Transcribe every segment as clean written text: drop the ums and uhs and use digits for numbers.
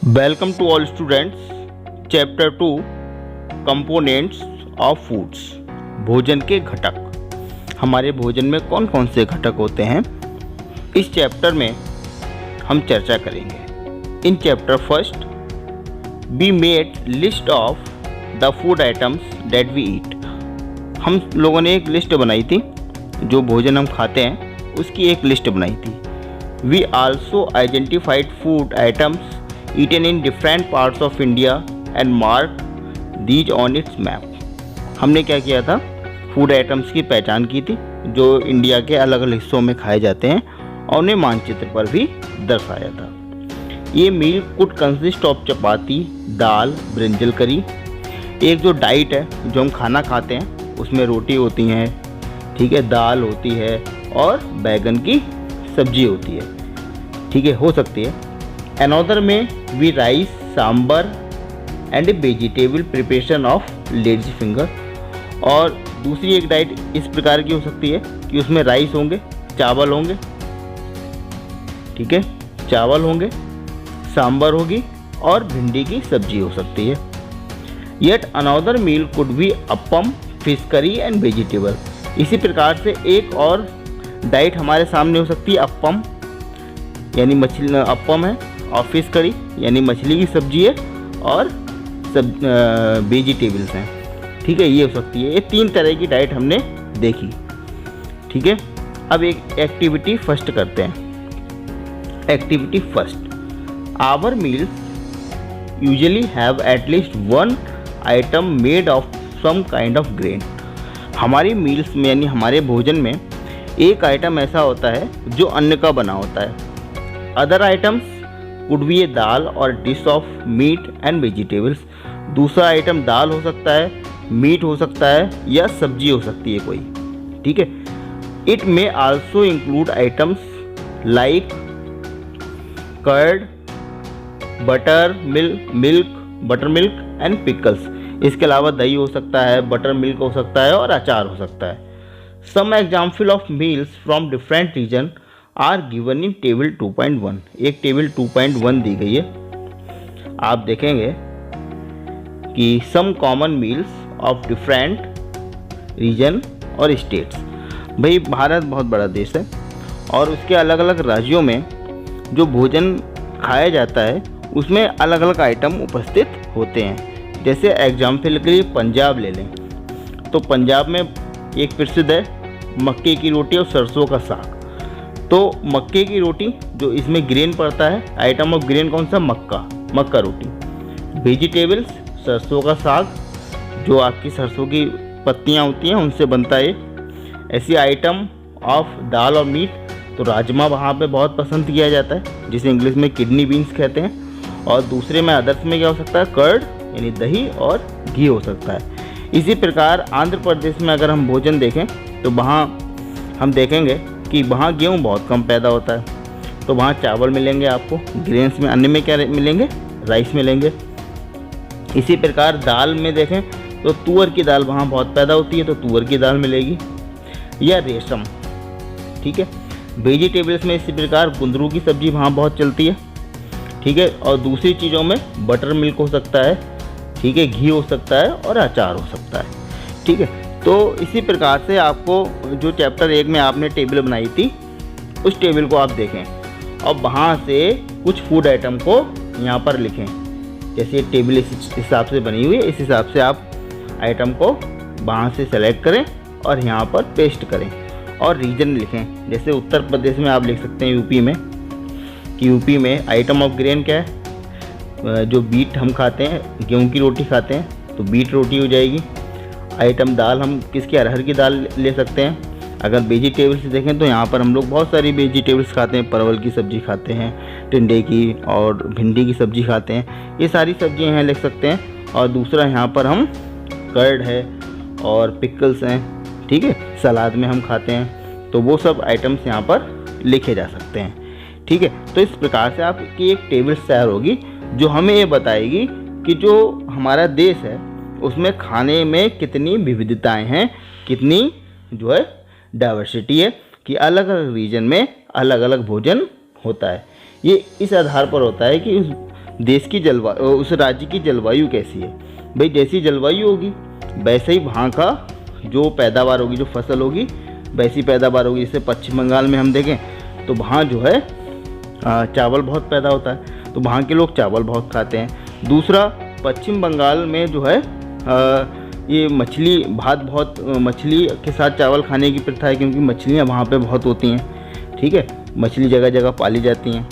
Welcome to all students. Chapter 2 components of foods. भोजन के घटक। हमारे भोजन में कौन कौन से घटक होते हैं, इस चैप्टर में हम चर्चा करेंगे। In chapter first we made list of the food items that we eat. हम लोगों ने एक लिस्ट बनाई थी, जो भोजन हम खाते हैं उसकी एक लिस्ट बनाई थी। We also identified food items eaten in different parts of India and marked these on its map। हमने क्या किया था, फूड आइटम्स की पहचान की थी जो इंडिया के अलग अलग हिस्सों में खाए जाते हैं और उन्हें मानचित्र पर भी दर्शाया था। ये meal could consist of chapati, dal, brinjal curry. एक जो डाइट है, जो हम खाना खाते हैं उसमें रोटी होती हैं, ठीक है, दाल होती है और बैगन की सब्जी होती है, ठीक है, हो सकती है। अनदर में we rice, sambar and a vegetable preparation of ladies finger. और दूसरी एक डाइट इस प्रकार की हो सकती है कि उसमें राइस होंगे, चावल होंगे, ठीक है, चावल होंगे, सांबर होगी और भिंडी की सब्जी हो सकती है। Yet another meal could be appam, fish curry and vegetable. इसी प्रकार से एक और डाइट हमारे सामने हो सकती है अप्पम, यानी मछली अप्पम है, और फिश करी यानी मछली की सब्जी है और वेजिटेबल्स हैं, ठीक है, ये हो सकती है। ये तीन तरह की डाइट हमने देखी, ठीक है। अब एक एक्टिविटी फर्स्ट करते हैं। Activity first, our meals usually have at least one item made of some kind of grain. हमारी मील्स में यानी हमारे भोजन में एक आइटम ऐसा होता है जो अन्न का बना होता है। अदर आइटम्स कुड बी ए दाल और dish of meat and vegetables. दूसरा आइटम दाल हो सकता है, मीट हो सकता है या सब्जी हो सकती है कोई, ठीक है। It may also include items like curd, butter milk and pickles. इसके अलावा दही हो सकता है, बटर मिल्क हो सकता है और अचार हो सकता है। Some example of meals from different region are given in table 2.1। एक टेबल 2.1 दी गई है। आप देखेंगे कि some common meals of different region और स्टेट्स। भाई भारत बहुत बड़ा देश है और उसके अलग अलग राज्यों में जो भोजन खाया जाता है उसमें अलग अलग आइटम उपस्थित होते हैं। जैसे एग्जाम्पल के लिए पंजाब ले लें तो पंजाब में एक प्रसिद्ध है मक्के की रोटी और सरसों का साग। तो मक्के की रोटी, जो इसमें ग्रेन पड़ता है, आइटम ऑफ ग्रेन कौन सा, मक्का रोटी। वेजिटेबल्स, सरसों का साग, जो आपकी सरसों की पत्तियां होती हैं उनसे बनता है। ऐसी आइटम ऑफ दाल और मीट, तो राजमा वहाँ पे बहुत पसंद किया जाता है, जिसे इंग्लिश में किडनी बीन्स कहते हैं। और दूसरे में अदर्स में क्या हो सकता है, कर्ड यानी दही और घी हो सकता है। इसी प्रकार आंध्र प्रदेश में अगर हम भोजन देखें तो वहाँ हम देखेंगे कि वहाँ गेहूँ बहुत कम पैदा होता है, तो वहाँ चावल मिलेंगे आपको। ग्रेन्स में, अन्न में क्या मिलेंगे, राइस मिलेंगे। इसी प्रकार दाल में देखें तो तुअर की दाल वहाँ बहुत पैदा होती है, तो तुअर की दाल मिलेगी या रेशम, ठीक है। वेजिटेबल्स में इसी प्रकार कुंदरू की सब्ज़ी वहाँ बहुत चलती है, ठीक है। और दूसरी चीज़ों में बटर मिल्क हो सकता है, ठीक है, घी हो सकता है और अचार हो सकता है, ठीक है। तो इसी प्रकार से आपको जो चैप्टर 1 में आपने टेबल बनाई थी उस टेबल को आप देखें और वहाँ से कुछ फूड आइटम को यहाँ पर लिखें। जैसे टेबल इस हिसाब से बनी हुई है, इस हिसाब से आप आइटम को वहाँ से सेलेक्ट करें और यहाँ पर पेस्ट करें और रीजन लिखें। जैसे उत्तर प्रदेश में आप लिख सकते हैं यूपी में, कि यूपी में आइटम ऑफ ग्रेन क्या है, जो बीट हम खाते हैं, गेहूँ की रोटी खाते हैं तो बीट रोटी हो जाएगी। आइटम दाल हम किसकी, अरहर की दाल ले सकते हैं। अगर वेजिटेबल्स देखें तो यहाँ पर हम लोग बहुत सारी वेजिटेबल्स खाते हैं, परवल की सब्ज़ी खाते हैं, टिंडे की और भिंडी की सब्ज़ी खाते हैं, ये सारी सब्ज़ियाँ यहाँ लिख सकते हैं। और दूसरा यहाँ पर हम कर्ड है और पिकल्स हैं, ठीक है, सलाद में हम खाते हैं, तो वो सब आइटम्स यहाँ पर लिखे जा सकते हैं, ठीक है। तो इस प्रकार से आपकी एक टेबल तैयार होगी जो हमें ये बताएगी कि जो हमारा देश है उसमें खाने में कितनी विविधताएं हैं, कितनी जो है डाइवर्सिटी है, कि अलग अलग रीजन में अलग अलग भोजन होता है। ये इस आधार पर होता है कि उस देश की जलवायु, उस राज्य की जलवायु कैसी है। भाई जैसी जलवायु होगी वैसे ही वहाँ का जो पैदावार होगी, जो फसल होगी वैसी पैदावार होगी। जैसे पश्चिम बंगाल में हम देखें तो वहाँ जो है चावल बहुत पैदा होता है, तो वहाँ के लोग चावल बहुत खाते हैं। दूसरा, पश्चिम बंगाल में जो है ये मछली भात, बहुत मछली के साथ चावल खाने की प्रथा है, क्योंकि मछलियाँ वहाँ पे बहुत होती हैं। ठीक है, मछली जगह जगह पाली जाती हैं।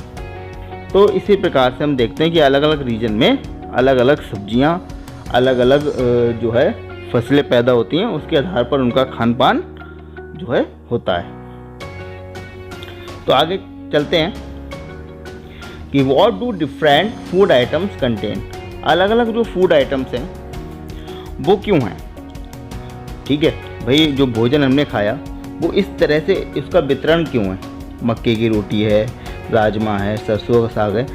तो इसी प्रकार से हम देखते हैं कि अलग अलग रीजन में अलग अलग सब्जियाँ, अलग अलग जो है फसलें पैदा होती हैं, उसके आधार पर उनका खान पान जो है होता है। तो आगे चलते हैं कि what do different food items contain. अलग अलग जो फूड आइटम्स हैं वो क्यों हैं। ठीक है भाई, जो भोजन हमने खाया वो इस तरह से, इसका वितरण क्यों है। मक्के की रोटी है, राजमा है, सरसों का साग है,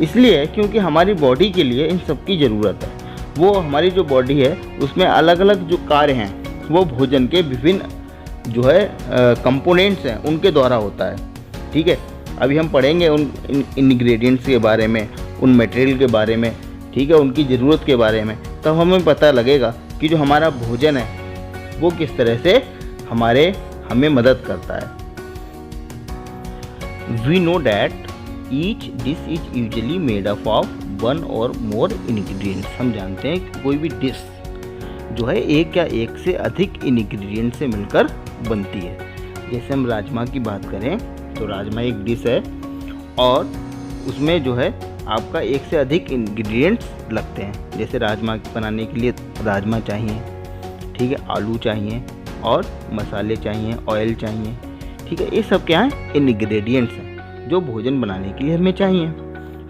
इसलिए क्योंकि हमारी बॉडी के लिए इन सब की ज़रूरत है। वो हमारी जो बॉडी है उसमें अलग अलग जो कार्य हैं वो भोजन के विभिन्न जो है कंपोनेंट्स हैं उनके द्वारा होता है। ठीक है, अभी हम पढ़ेंगे उन इंग्रेडिएंट्स के बारे में, उन मटेरियल के बारे में, ठीक है, उनकी ज़रूरत के बारे में, तब हमें पता लगेगा कि जो हमारा भोजन है वो किस तरह से हमें मदद करता है। We know that each dish is usually made up of one or more ingredients. हम जानते हैं कि कोई भी डिश जो है एक या एक से अधिक इंग्रेडिएंट से मिलकर बनती है। जैसे हम राजमा की बात करें तो राजमा एक डिश है और उसमें जो है आपका एक से अधिक इंग्रेडिएंट्स लगते हैं। जैसे राजमा बनाने के लिए राजमा चाहिए, ठीक है, आलू चाहिए और मसाले चाहिए, ऑयल चाहिए। ठीक है, ये सब क्या है, इंग्रेडिएंट्स हैं जो भोजन बनाने के लिए हमें चाहिए।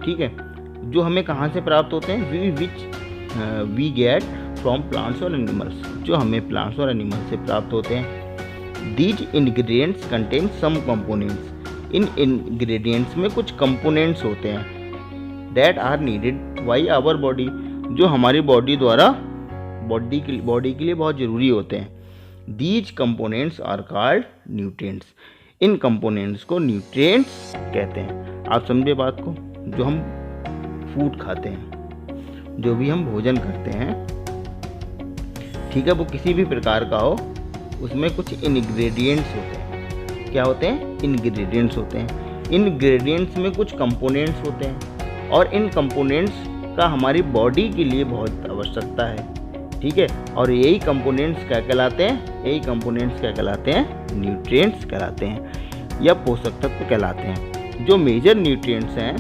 ठीक है, जो हमें कहाँ से प्राप्त होते हैं, which we get from plants और एनिमल्स, जो हमें प्लांट्स और एनिमल्स से प्राप्त होते हैं। These ingredients contain some components. इन इंग्रेडिएंट्स में कुछ कंपोनेंट्स होते हैं that are needed by our body, जो हमारी बॉडी द्वारा बॉडी के लिए बहुत ज़रूरी होते हैं। These components are called nutrients. इन कंपोनेंट्स को न्यूट्रिएंट्स कहते हैं। आप समझे बात को। जो हम फूड खाते हैं, जो भी हम भोजन करते हैं, ठीक है, वो किसी भी प्रकार का हो, उसमें कुछ इंग्रेडिएंट्स होते हैं। क्या होते हैं, इंग्रेडिएंट्स होते हैं। इंग्रेडिएंट्स में कुछ कंपोनेंट्स होते हैं और इन कंपोनेंट्स का हमारी बॉडी के लिए बहुत आवश्यकता है। ठीक है, और यही कंपोनेंट्स क्या कहलाते हैं, यही कंपोनेंट्स क्या कहलाते हैं, न्यूट्रिएंट्स कहलाते हैं या पोषक तत्व कहलाते हैं। जो मेजर न्यूट्रिएंट्स हैं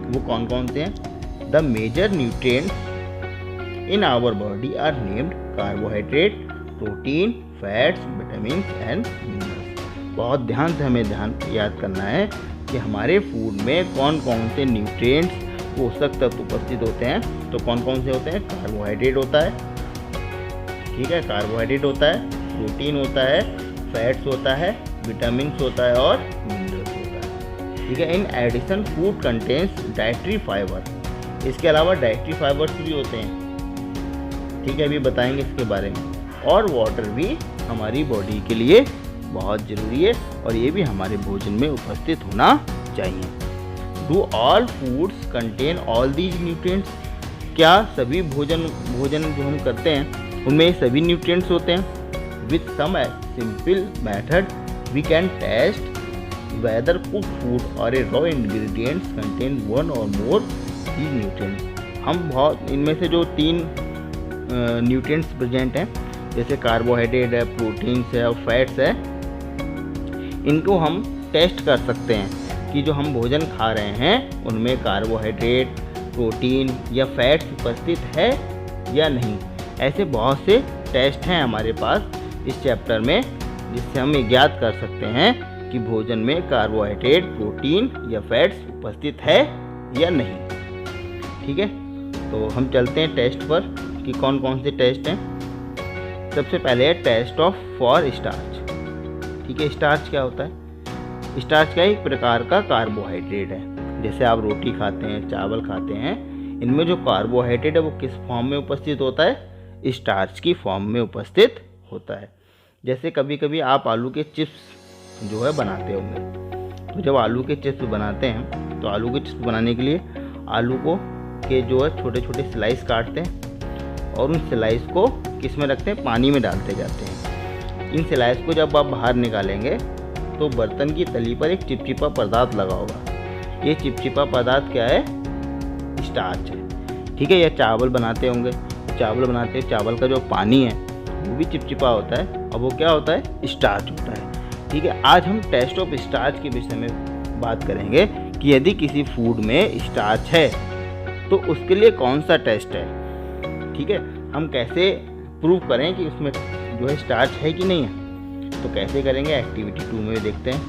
वो कौन कौन से हैं। The major nutrients in our body are named carbohydrate, protein, fats, vitamin and minerals. बहुत ध्यान से हमें याद करना है कि हमारे फूड में कौन कौन से न्यूट्रिएंट्स, पोषक तत्व उपस्थित होते हैं। तो कौन कौन से होते हैं, कार्बोहाइड्रेट होता है, ठीक है, कार्बोहाइड्रेट होता है, प्रोटीन होता है, फैट्स होता है, विटामिन होता है और मिनरल्स होता है। ठीक है, in addition food contains dietary fibre. इसके अलावा डाइटरी फाइबर्स भी होते हैं। ठीक है, अभी बताएंगे इसके बारे में। और वाटर भी हमारी बॉडी के लिए बहुत ज़रूरी है और ये भी हमारे भोजन में उपस्थित होना चाहिए। Do all foods contain all these nutrients. क्या सभी भोजन जो हम करते हैं उनमें सभी न्यूट्रिएंट्स होते हैं। With some simple method we can test whether cook food or a raw ingredients contain one or more these nutrients. हम बहुत इनमें से जो 3 न्यूट्रिएंट्स प्रेजेंट हैं, जैसे कार्बोहाइड्रेट है, प्रोटीन्स है और फैट्स है, इनको हम टेस्ट कर सकते हैं कि जो हम भोजन खा रहे हैं उनमें कार्बोहाइड्रेट, प्रोटीन या फैट्स उपस्थित है या नहीं। ऐसे बहुत से टेस्ट हैं हमारे पास इस चैप्टर में, जिससे हम ज्ञात कर सकते हैं कि भोजन में कार्बोहाइड्रेट, प्रोटीन या फैट्स उपस्थित है या नहीं। ठीक है, तो हम चलते हैं टेस्ट पर कि कौन कौन से टेस्ट हैं। सबसे पहले है टेस्ट ऑफ फॉर स्टार्च। ठीक है, स्टार्च क्या होता है, स्टार्च का एक प्रकार का कार्बोहाइड्रेट है। जैसे आप रोटी खाते हैं, चावल खाते हैं, इनमें जो कार्बोहाइड्रेट है वो किस फॉर्म में उपस्थित होता है, स्टार्च की फॉर्म में उपस्थित होता है। जैसे कभी कभी आप आलू के चिप्स जो है बनाते होंगे, तो जब आलू के चिप्स बनाते हैं तो आलू के चिप्स बनाने के लिए आलू को के जो है छोटे छोटे स्लाइस काटते हैं और उन स्लाइस को किस में रखते हैं, पानी में डालते जाते हैं। इन स्लाइस को जब आप बाहर निकालेंगे तो बर्तन की तली पर एक चिपचिपा पदार्थ लगा होगा। ये चिपचिपा पदार्थ क्या है, स्टार्च है। ठीक है, यह चावल बनाते होंगे, चावल बनाते हैं, चावल का जो पानी है वो भी चिपचिपा होता है और वो क्या होता है, स्टार्च होता है। ठीक है, आज हम टेस्ट ऑफ स्टार्च के विषय में बात करेंगे कि यदि किसी फूड में स्टार्च है तो उसके लिए कौन सा टेस्ट है। ठीक है, हम कैसे प्रूव करें कि उसमें जो है स्टार्च है कि नहीं है, तो कैसे करेंगे, एक्टिविटी 2 में देखते हैं।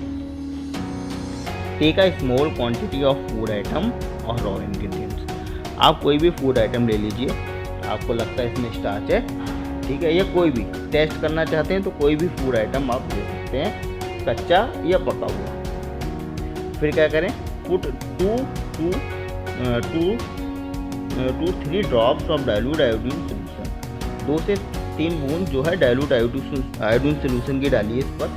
Take a small quantity of food item or raw ingredients. आप कोई भी फूड आइटम ले लीजिए, आपको लगता है इसमें स्टार्च है, ठीक है, या कोई भी टेस्ट करना चाहते हैं तो कोई भी फूड आइटम आप ले सकते हैं, कच्चा या पका हुआ। फिर क्या करें, put 2 to 3 drops of dilute iodine solution. 2 से 3 बूंद जो है डाइल्यूट आयोडीन सोल्यूशन की डालिए इस पर।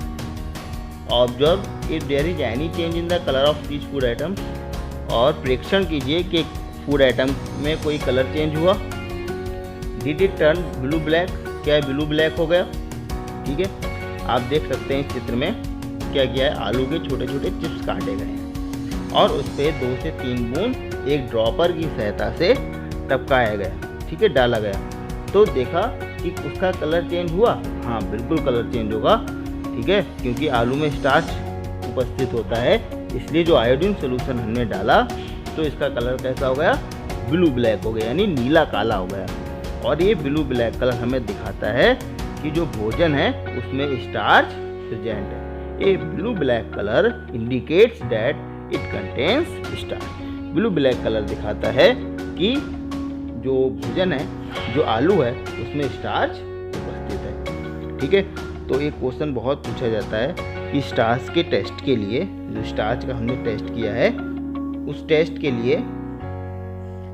Observe if there is any change in the colour of this food item. और प्रेक्षण कीजिए कि फूड आइटम में कोई कलर चेंज हुआ। Did it turn blue black, क्या ब्लू ब्लैक हो गया। ठीक है, आप देख सकते हैं इस चित्र में क्या किया है, आलू के छोटे छोटे चिप्स काटे गए हैं और उस पर 2 से 3 बूंद एक ड्रॉपर की सहायता से टपकाया गया। ठीक है, डाला गया तो देखा कि उसका कलर चेंज हुआ। हाँ, बिल्कुल कलर चेंज होगा। ठीक है, क्योंकि आलू में स्टार्च उपस्थित होता है, इसलिए जो आयोडीन सोल्यूशन हमने डाला तो इसका कलर कैसा हो गया, ब्लू ब्लैक हो गया, यानी नीला काला हो गया। और ये ब्लू ब्लैक कलर हमें दिखाता है कि जो भोजन है उसमें स्टार्च प्रेजेंट है। ये blue black colour indicates that it contains starch. Blue black colour दिखाता है कि जो भोजन है, जो आलू है, उसमें स्टार्च उपस्थित है। ठीक है, तो एक क्वेश्चन बहुत पूछा जाता है कि स्टार्च के टेस्ट के लिए, जो स्टार्च का हमने टेस्ट किया है, उस टेस्ट के लिए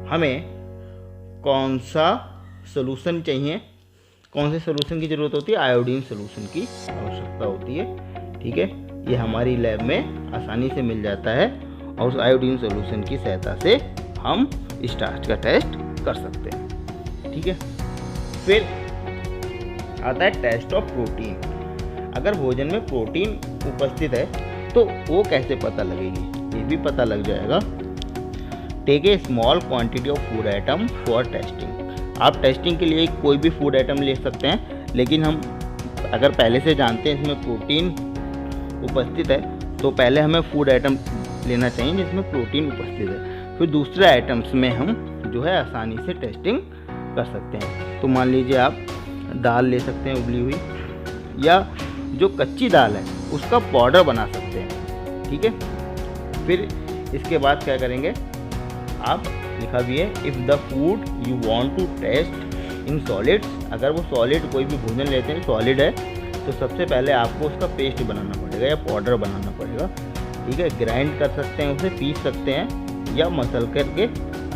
हमें कौन सा सोल्यूशन चाहिए, कौन से सोल्यूशन की ज़रूरत होती है, आयोडीन सोल्यूशन की आवश्यकता होती है। ठीक है, ये हमारी लैब में आसानी से मिल जाता है और उस आयोडीन सोल्यूशन की सहायता से हम स्टार्च का टेस्ट कर सकते हैं। ठीक है, फिर आता है टेस्ट ऑफ प्रोटीन। अगर भोजन में प्रोटीन उपस्थित है तो वो कैसे पता लगेगी, ये भी पता लग जाएगा। Take a small quantity of food item for testing. आप टेस्टिंग के लिए कोई भी फूड आइटम ले सकते हैं, लेकिन हम अगर पहले से जानते हैं इसमें प्रोटीन उपस्थित है तो पहले हमें फूड आइटम लेना चाहिए जिसमें प्रोटीन उपस्थित है। फिर दूसरे आइटम्स में हम जो है आसानी से टेस्टिंग कर सकते हैं। तो मान लीजिए आप दाल ले सकते हैं उबली हुई, या जो कच्ची दाल है उसका पाउडर बना सकते हैं। ठीक है, फिर इसके बाद क्या करेंगे, आप लिखा भी है if the food you want to test in solids. अगर वो सॉलिड कोई भी भोजन लेते हैं सॉलिड है तो सबसे पहले आपको उसका पेस्ट बनाना पड़ेगा या पाउडर बनाना पड़ेगा। ठीक है, ग्राइंड कर सकते हैं, उसे पीस सकते हैं या मसल करके,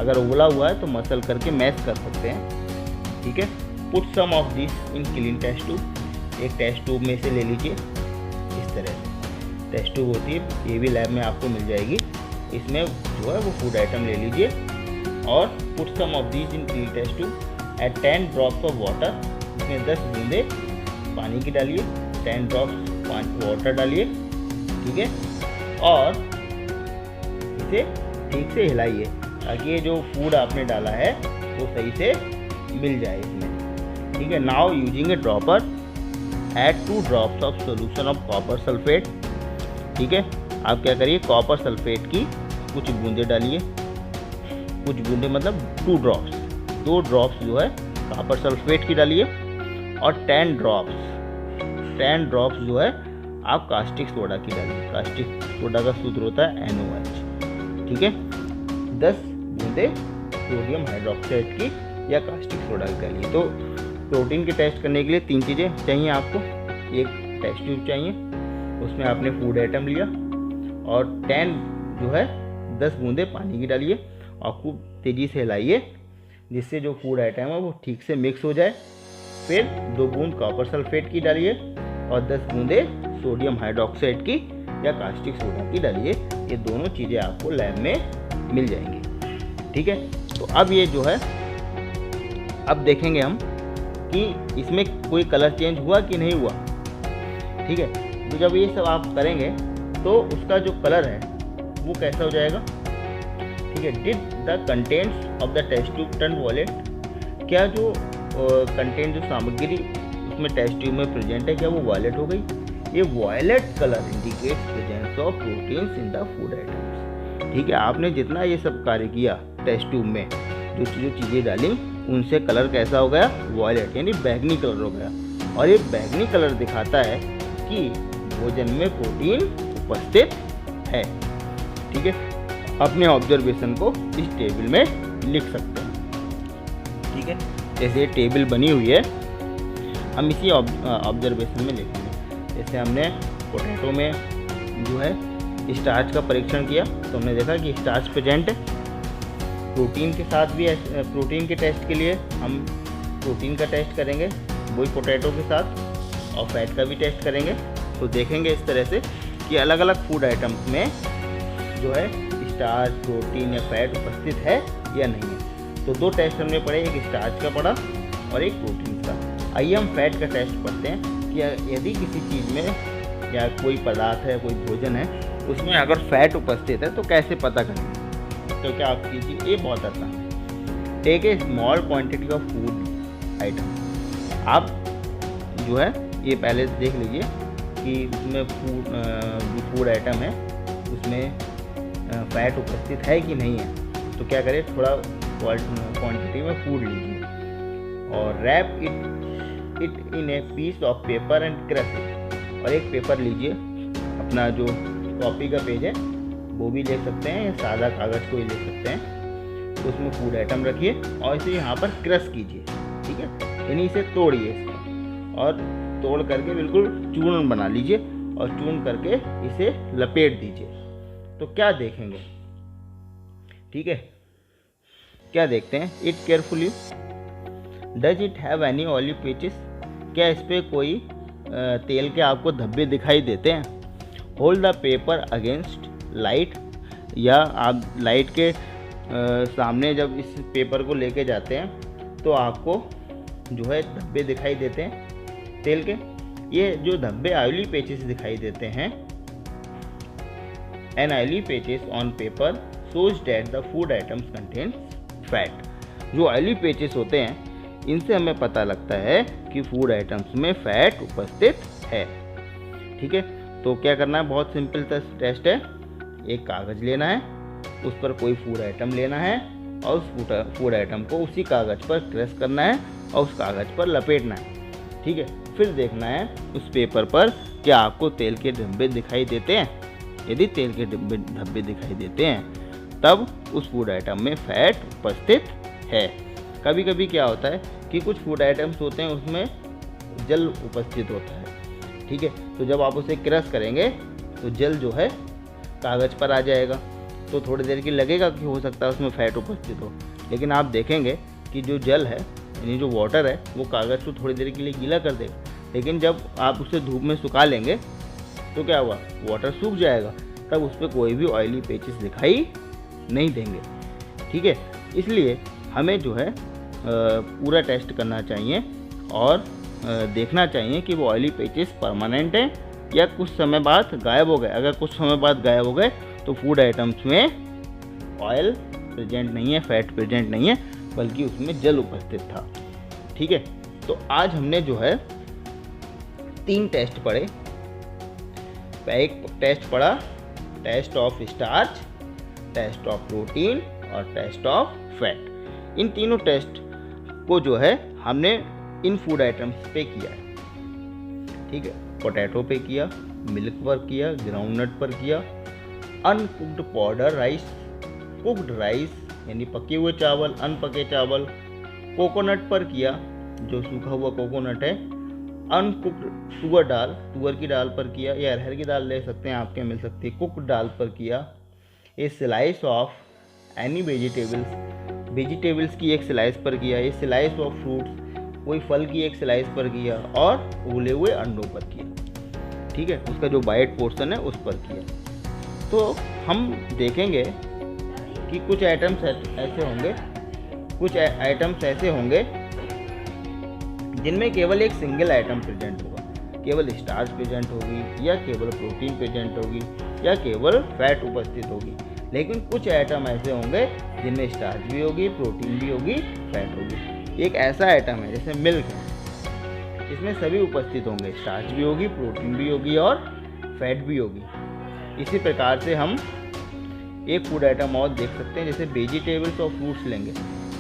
अगर उबला हुआ है तो मसल करके मैश कर सकते हैं। ठीक है, put some of this in clean test tube. एक टेस्ट ट्यूब में से ले लीजिए, इस तरह से टेस्ट ट्यूब होती है, ये भी लैब में आपको मिल जाएगी। इसमें जो है वो फूड आइटम ले लीजिए और put some of this in clean test tube at 10 drops of water. इसमें 10 बूंदे पानी की डालिए, 10 ड्रॉप्स वाटर डालिए। ठीक है, और इसे ठीक से हिलाइए ताकि ये जो फूड आपने डाला है वो सही से मिल जाए इसमें। ठीक है, now using A dropper add 2 drops of solution of copper sulphate. ठीक है, आप क्या करिए, कॉपर सल्फेट की कुछ बूंदे डालिए, कुछ बूंदे मतलब 2 ड्रॉप्स, 2 ड्रॉप्स जो है कॉपर सल्फेट की डालिए और 10 ड्रॉप्स जो है आप कास्टिक सोडा की डालिए। कास्टिक सोडा का सूत्र होता है NaOH। ठीक है, 10 बूंदे सोडियम हाइड्रोक्साइड की या कास्टिक सोडा की डालिए। तो प्रोटीन के टेस्ट करने के लिए 3 चीज़ें चाहिए आपको। एक टेस्ट ट्यूब चाहिए, उसमें आपने फूड आइटम लिया और 10 बूंदे पानी की डालिए और खूब तेज़ी से हिलाइए जिससे जो फूड आइटम है वो ठीक से मिक्स हो जाए। फिर 2 बूंद कॉपर सल्फेट की डालिए और 10 बूंदे सोडियम हाइड्रोक्साइड की या कास्टिक सोडा की डालिए। ये दोनों चीज़ें आपको लैब में मिल जाएंगी। ठीक है, तो अब ये जो है, अब देखेंगे हम कि इसमें कोई कलर चेंज हुआ कि नहीं हुआ। ठीक है, तो जब ये सब आप करेंगे तो उसका जो कलर है वो कैसा हो जाएगा। ठीक है, did the contents of the test tube turn violet, क्या जो कंटेंट जो सामग्री उसमें टेस्ट ट्यूब में प्रेजेंट है क्या वो वॉयलेट हो गई। ये violet colour indicates presence of proteins in the food items. ठीक है, आपने जितना ये सब कार्य किया टेस्ट ट्यूब में, जो चीज़ें डाली उनसे कलर कैसा हो गया, वॉयलेट यानी बैंगनी कलर हो गया। और ये बैंगनी कलर दिखाता है कि भोजन में प्रोटीन उपस्थित है। ठीक है, अपने ऑब्जर्वेशन को इस टेबल में लिख सकते हैं। ठीक है, जैसे ये टेबल बनी हुई है, हम इसी ऑब्जर्वेशन में लिखेंगे। जैसे हमने पोटैटो में जो है स्टार्च का परीक्षण किया तो हमने देखा कि स्टार्च प्रेजेंट है। प्रोटीन के साथ भी, प्रोटीन के टेस्ट के लिए हम प्रोटीन का टेस्ट करेंगे वही पोटैटो के साथ, और फैट का भी टेस्ट करेंगे। तो देखेंगे इस तरह से कि अलग अलग फूड आइटम्स में जो है स्टार्च, प्रोटीन या फैट उपस्थित है या नहीं है। तो दो टेस्ट हमने पढ़े, एक स्टार्च का पढ़ा और एक प्रोटीन का। आइए हम फैट का टेस्ट पढ़ते हैं कि यदि किसी चीज़ में या कोई पदार्थ है, कोई भोजन है, उसमें अगर फैट उपस्थित है तो कैसे पता करेंगे। तो क्या आप कीजिए, ये बहुत आसान है। Take a small quantity of food item. आप जो है ये पहले देख लीजिए कि उसमें फूड आइटम है उसमें फैट उपस्थित है कि नहीं है। तो क्या करें, थोड़ा क्वांटिटी में फूड लीजिए और wrap it in a piece of paper and crush it. और एक पेपर लीजिए, अपना जो कॉपी का पेज है वो भी ले सकते हैं या सादा कागज़ को ही ले सकते हैं। तो उसमें फूड आइटम रखिए और इसे यहाँ पर क्रश कीजिए। ठीक है, यानी इसे तोड़िए इसको, और तोड़ करके बिल्कुल चूर्ण बना लीजिए और चूर्ण करके इसे लपेट दीजिए। तो क्या देखेंगे, ठीक है, क्या देखते हैं, it carefully. Does it have any oily patches, क्या इस पर कोई तेल के आपको धब्बे दिखाई देते हैं। Hold the paper against light, या आप लाइट के सामने जब इस पेपर को लेके जाते हैं तो आपको जो है धब्बे दिखाई देते हैं तेल के। ये जो धब्बे ऑयली पैचेस दिखाई देते हैं, an oily patches on paper shows that the food items contains fat. जो ऑयली पैचेस होते हैं इनसे हमें पता लगता है कि फूड आइटम्स में फैट उपस्थित है। ठीक है, तो क्या करना है, बहुत सिंपल टेस्ट है। एक कागज़ लेना है, उस पर कोई फूड आइटम लेना है और उस फूड आइटम को उसी कागज़ पर क्रश करना है और उस कागज़ पर लपेटना है। ठीक है, फिर देखना है उस पेपर पर क्या आपको तेल के धब्बे दिखाई देते हैं। यदि तेल के धब्बे दिखाई देते हैं तब उस फूड आइटम में फैट उपस्थित है। कभी कभी क्या होता है कि कुछ फूड आइटम्स होते हैं उसमें जल उपस्थित होता है। ठीक है, तो जब आप उसे क्रश करेंगे तो जल जो है कागज़ पर आ जाएगा, तो थोड़ी देर की लगेगा कि हो सकता है उसमें फैट उपस्थित हो, लेकिन आप देखेंगे कि जो जल है यानी जो वाटर है वो कागज़ को थोड़ी देर के लिए गीला कर देगा। लेकिन जब आप उसे धूप में सुखा लेंगे तो क्या हुआ, वाटर सूख जाएगा, तब उस पर कोई भी ऑयली पैचेस दिखाई नहीं देंगे। ठीक है, इसलिए हमें जो है पूरा टेस्ट करना चाहिए और देखना चाहिए कि वो ऑयली पैचेस परमानेंट हैं या कुछ समय बाद गायब हो गए। अगर कुछ समय बाद गायब हो गए तो फूड आइटम्स में ऑयल प्रेजेंट नहीं है, फैट प्रेजेंट नहीं है, बल्कि उसमें जल उपस्थित था। ठीक है, तो आज हमने जो है 3 टेस्ट पढ़े। एक टेस्ट पढ़ा test of starch, test of protein और टेस्ट ऑफ फैट। इन तीनों टेस्ट को जो है हमने इन फूड आइटम्स पे किया है। ठीक है, पोटैटो पे किया, मिल्क पर किया, ग्राउंडनट पर किया, uncooked powder rice, cooked rice यानी पके हुए चावल, अनपके चावल, कोकोनट पर किया जो सूखा हुआ कोकोनट है, अनकुक्ड तुअर दाल, तुअर की दाल पर किया या अरहर की दाल ले सकते हैं, आपके मिल सकती है, कुक्ड दाल पर किया। ए स्लाइस ऑफ एनी वेजिटेबल्स की एक स्लाइस पर किया, ए स्लाइस ऑफ फ्रूट्स कोई फल की एक स्लाइस पर किया और उबले हुए अंडों पर किया। ठीक है, उसका जो वाइट पोर्शन है उस पर किया। तो हम देखेंगे कि कुछ आइटम्स ऐसे होंगे कुछ आइटम्स ऐसे होंगे जिनमें केवल एक सिंगल आइटम प्रेजेंट होगा, केवल स्टार्च प्रेजेंट होगी, या केवल प्रोटीन प्रेजेंट होगी, या केवल फैट उपस्थित होगी। लेकिन कुछ आइटम ऐसे होंगे जिनमें स्टार्च भी होगी, प्रोटीन भी होगी, फैट होगी। एक ऐसा आइटम है जैसे मिल्क है, इसमें सभी उपस्थित होंगे, स्टार्च भी होगी, प्रोटीन भी होगी और फैट भी होगी। इसी प्रकार से हम एक फूड आइटम और देख सकते हैं, जैसे वेजिटेबल्स और फ्रूट्स लेंगे,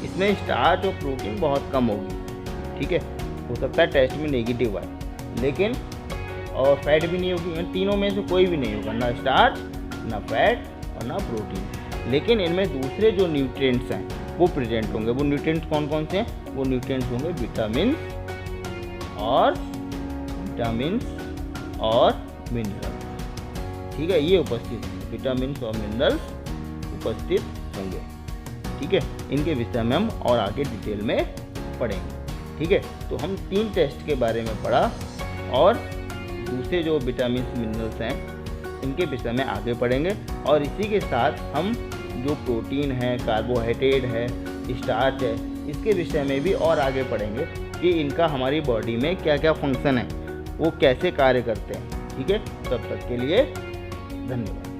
इसमें स्टार्च और प्रोटीन बहुत कम होगी, ठीक है, हो सकता है टेस्ट में नेगेटिव आए, लेकिन और फैट भी नहीं होगी, इन तीनों में से कोई भी नहीं होगा, ना स्टार्च, ना फैट और ना प्रोटीन। लेकिन इनमें दूसरे जो न्यूट्रिएंट्स हैं वो प्रेजेंट होंगे। वो न्यूट्रिएंट्स कौन कौन से हैं? वो न्यूट्रिएंट्स होंगे विटामिन और मिनरल्स, ठीक है, ये उपस्थित होंगे, विटामिन और मिनरल्स उपस्थित होंगे, ठीक है। इनके विषय में हम और आगे डिटेल में पढ़ेंगे, ठीक है। तो हम 3 टेस्ट के बारे में पढ़ा और दूसरे जो विटामिन मिनरल्स हैं इनके विषय में आगे पढ़ेंगे। और इसी के साथ हम जो प्रोटीन है, कार्बोहाइड्रेट है, स्टार्च है, इसके विषय में भी और आगे पढ़ेंगे कि इनका हमारी बॉडी में क्या क्या फंक्शन है, वो कैसे कार्य करते हैं, ठीक है। तब तक के लिए धन्यवाद।